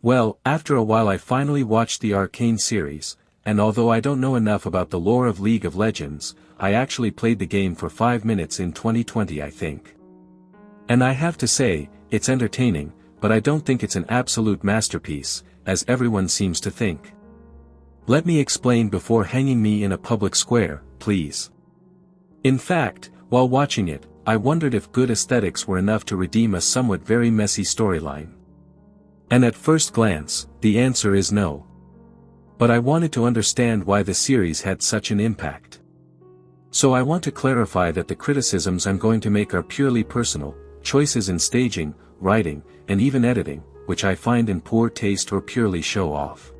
Well, after a while I finally watched the Arcane series, and although I don't know enough about the lore of League of Legends, I actually played the game for 5 minutes in 2020 I think. And I have to say, it's entertaining, but I don't think it's an absolute masterpiece, as everyone seems to think. Let me explain before hanging me in a public square, please. In fact, while watching it, I wondered if good aesthetics were enough to redeem a somewhat very messy storyline. And at first glance, the answer is no. But I wanted to understand why the series had such an impact. So I want to clarify that the criticisms I'm going to make are purely personal, choices in staging, writing, and even editing, which I find in poor taste or purely show-off.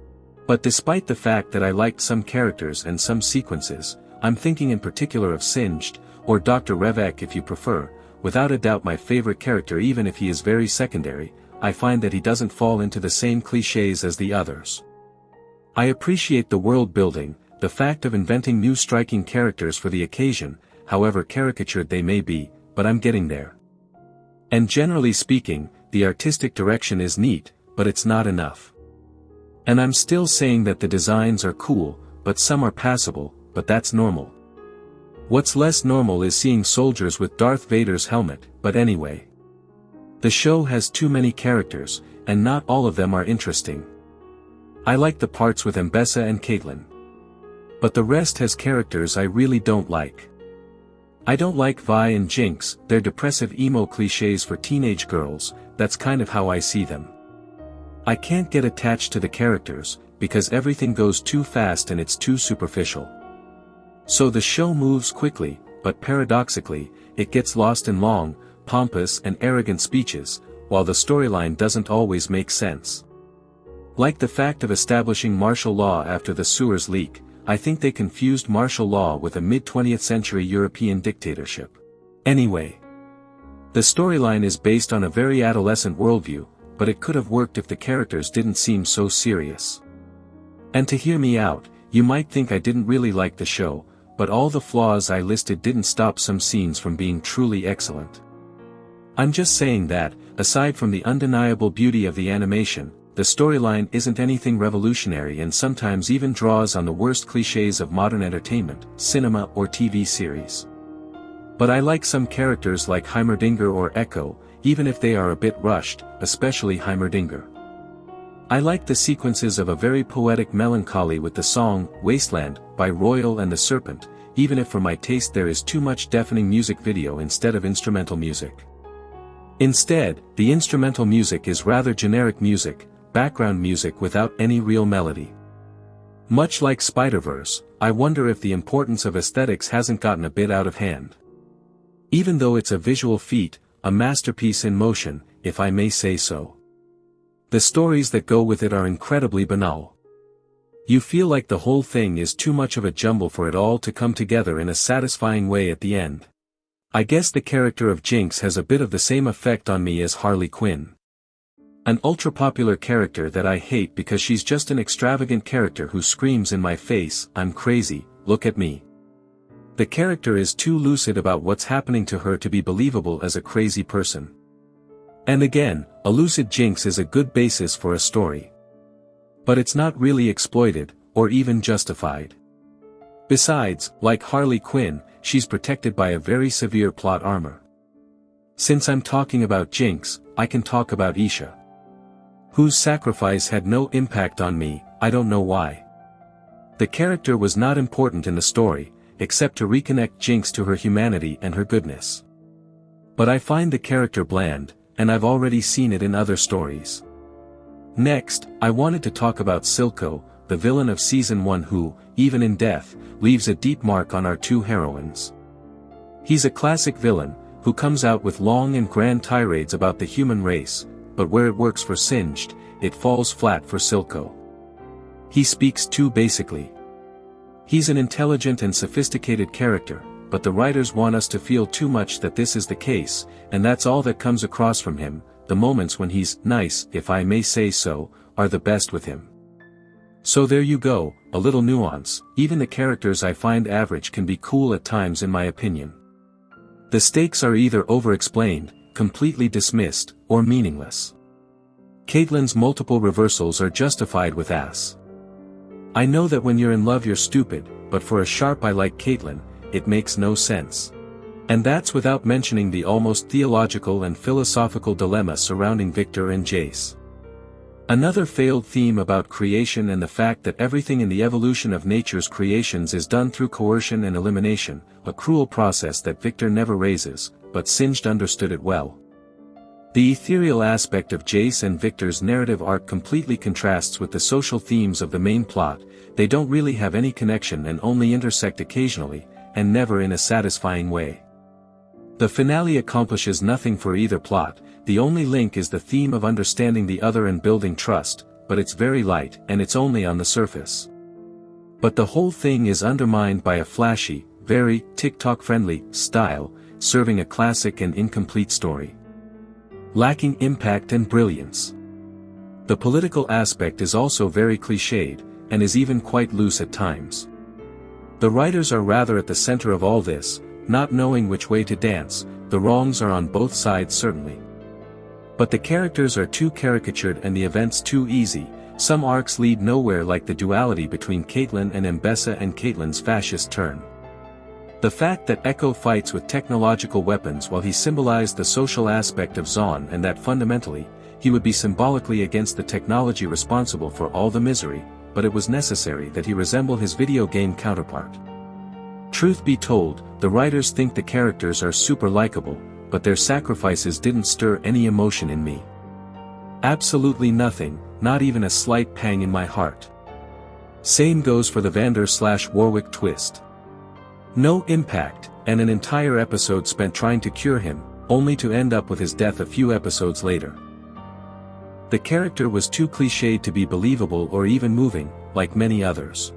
But despite the fact that I liked some characters and some sequences, I'm thinking in particular of Singed, or Dr. Revek if you prefer, without a doubt my favorite character even if he is very secondary, I find that he doesn't fall into the same clichés as the others. I appreciate the world building, the fact of inventing new striking characters for the occasion, however caricatured they may be, but I'm getting there. And generally speaking, the artistic direction is neat, but it's not enough. And I'm still saying that the designs are cool, but some are passable, but that's normal. What's less normal is seeing soldiers with Darth Vader's helmet, but anyway. The show has too many characters, and not all of them are interesting. I like the parts with Mbessa and Caitlyn. But the rest has characters I really don't like. I don't like Vi and Jinx, they're depressive emo clichés for teenage girls, that's kind of how I see them. I can't get attached to the characters, because everything goes too fast and it's too superficial. So the show moves quickly, but paradoxically, it gets lost in long, pompous and arrogant speeches, while the storyline doesn't always make sense. Like the fact of establishing martial law after the sewers leak, I think they confused martial law with a mid-20th century European dictatorship. Anyway. The storyline is based on a very adolescent worldview, but it could have worked if the characters didn't seem so serious. And to hear me out, you might think I didn't really like the show, but all the flaws I listed didn't stop some scenes from being truly excellent. I'm just saying that, aside from the undeniable beauty of the animation, the storyline isn't anything revolutionary and sometimes even draws on the worst clichés of modern entertainment, cinema or TV series. But I like some characters like Heimerdinger or Echo, even if they are a bit rushed, especially Heimerdinger. I like the sequences of a very poetic melancholy with the song, Wasteland, by Royal and the Serpent, even if for my taste there is too much deafening music video instead of instrumental music. Instead, the instrumental music is rather generic music, background music without any real melody. Much like Spider-Verse, I wonder if the importance of aesthetics hasn't gotten a bit out of hand. Even though it's a visual feat, a masterpiece in motion, if I may say so. The stories that go with it are incredibly banal. You feel like the whole thing is too much of a jumble for it all to come together in a satisfying way at the end. I guess the character of Jinx has a bit of the same effect on me as Harley Quinn. An ultra-popular character that I hate because she's just an extravagant character who screams in my face, "I'm crazy, look at me." The character is too lucid about what's happening to her to be believable as a crazy person. And again, a lucid Jinx is a good basis for a story. But it's not really exploited, or even justified. Besides, like Harley Quinn, she's protected by a very severe plot armor. Since I'm talking about Jinx, I can talk about Isha, whose sacrifice had no impact on me, I don't know why. The character was not important in the story, except to reconnect Jinx to her humanity and her goodness. But I find the character bland, and I've already seen it in other stories. Next, I wanted to talk about Silco, the villain of Season 1 who, even in death, leaves a deep mark on our two heroines. He's a classic villain, who comes out with long and grand tirades about the human race, but where it works for Singed, it falls flat for Silco. He speaks too basically. He's an intelligent and sophisticated character, but the writers want us to feel too much that this is the case, and that's all that comes across from him. The moments when he's nice, if I may say so, are the best with him. So there you go, a little nuance. Even the characters I find average can be cool at times in my opinion. The stakes are either over-explained, completely dismissed, or meaningless. Caitlyn's multiple reversals are justified with ass. I know that when you're in love you're stupid, but for a sharp eye like Caitlyn, it makes no sense. And that's without mentioning the almost theological and philosophical dilemma surrounding Victor and Jace. Another failed theme about creation and the fact that everything in the evolution of nature's creations is done through coercion and elimination, a cruel process that Victor never raises, but Singed understood it well. The ethereal aspect of Jace and Victor's narrative arc completely contrasts with the social themes of the main plot. They don't really have any connection and only intersect occasionally, and never in a satisfying way. The finale accomplishes nothing for either plot. The only link is the theme of understanding the other and building trust, but it's very light and it's only on the surface. But the whole thing is undermined by a flashy, very TikTok-friendly style, serving a classic and incomplete story. Lacking impact and brilliance. The political aspect is also very cliched, and is even quite loose at times. The writers are rather at the center of all this, not knowing which way to dance. The wrongs are on both sides certainly. But the characters are too caricatured and the events too easy. Some arcs lead nowhere, like the duality between Caitlyn and Mbessa and Caitlyn's fascist turn. The fact that Echo fights with technological weapons while he symbolized the social aspect of Zaun, and that fundamentally, he would be symbolically against the technology responsible for all the misery, but it was necessary that he resemble his video game counterpart. Truth be told, the writers think the characters are super likable, but their sacrifices didn't stir any emotion in me. Absolutely nothing, not even a slight pang in my heart. Same goes for the Vander/Warwick twist. No impact, and an entire episode spent trying to cure him, only to end up with his death a few episodes later. The character was too cliched to be believable or even moving, like many others.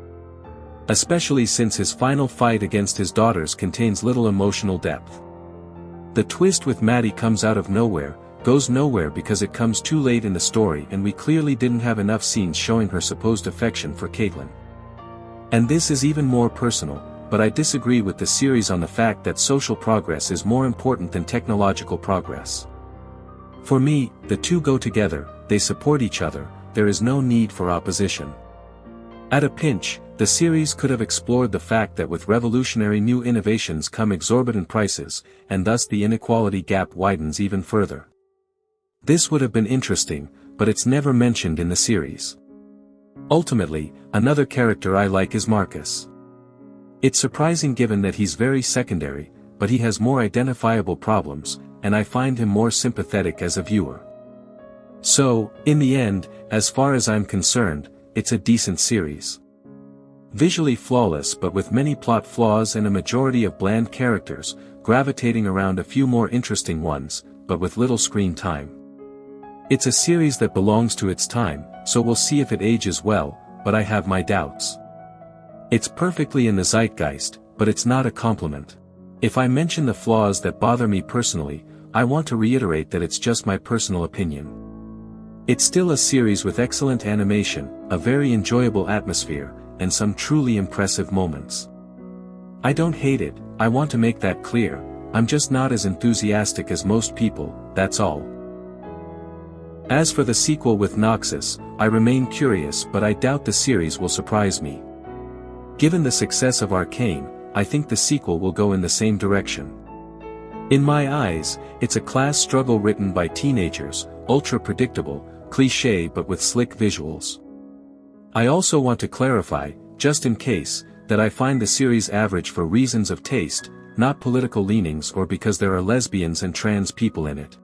Especially since his final fight against his daughters contains little emotional depth. The twist with Maddie comes out of nowhere, goes nowhere because it comes too late in the story, and we clearly didn't have enough scenes showing her supposed affection for Caitlyn. And this is even more personal, but I disagree with the series on the fact that social progress is more important than technological progress. For me, the two go together, they support each other, there is no need for opposition. At a pinch, the series could have explored the fact that with revolutionary new innovations come exorbitant prices, and thus the inequality gap widens even further. This would have been interesting, but it's never mentioned in the series. Ultimately, another character I like is Marcus. It's surprising given that he's very secondary, but he has more identifiable problems, and I find him more sympathetic as a viewer. So, in the end, as far as I'm concerned, it's a decent series. Visually flawless but with many plot flaws and a majority of bland characters, gravitating around a few more interesting ones, but with little screen time. It's a series that belongs to its time, so we'll see if it ages well, but I have my doubts. It's perfectly in the zeitgeist, but it's not a compliment. If I mention the flaws that bother me personally, I want to reiterate that it's just my personal opinion. It's still a series with excellent animation, a very enjoyable atmosphere, and some truly impressive moments. I don't hate it, I want to make that clear, I'm just not as enthusiastic as most people, that's all. As for the sequel with Noxus, I remain curious, but I doubt the series will surprise me. Given the success of Arcane, I think the sequel will go in the same direction. In my eyes, it's a class struggle written by teenagers, ultra predictable, cliché but with slick visuals. I also want to clarify, just in case, that I find the series average for reasons of taste, not political leanings or because there are lesbians and trans people in it.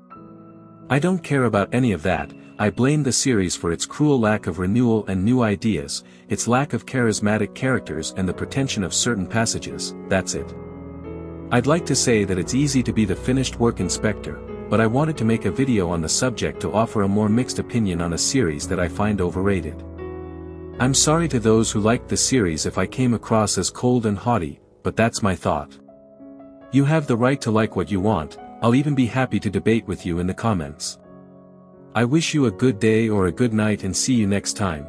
I don't care about any of that. I blame the series for its cruel lack of renewal and new ideas, its lack of charismatic characters and the pretension of certain passages, that's it. I'd like to say that it's easy to be the finished work inspector, but I wanted to make a video on the subject to offer a more mixed opinion on a series that I find overrated. I'm sorry to those who liked the series if I came across as cold and haughty, but that's my thought. You have the right to like what you want, I'll even be happy to debate with you in the comments. I wish you a good day or a good night and see you next time.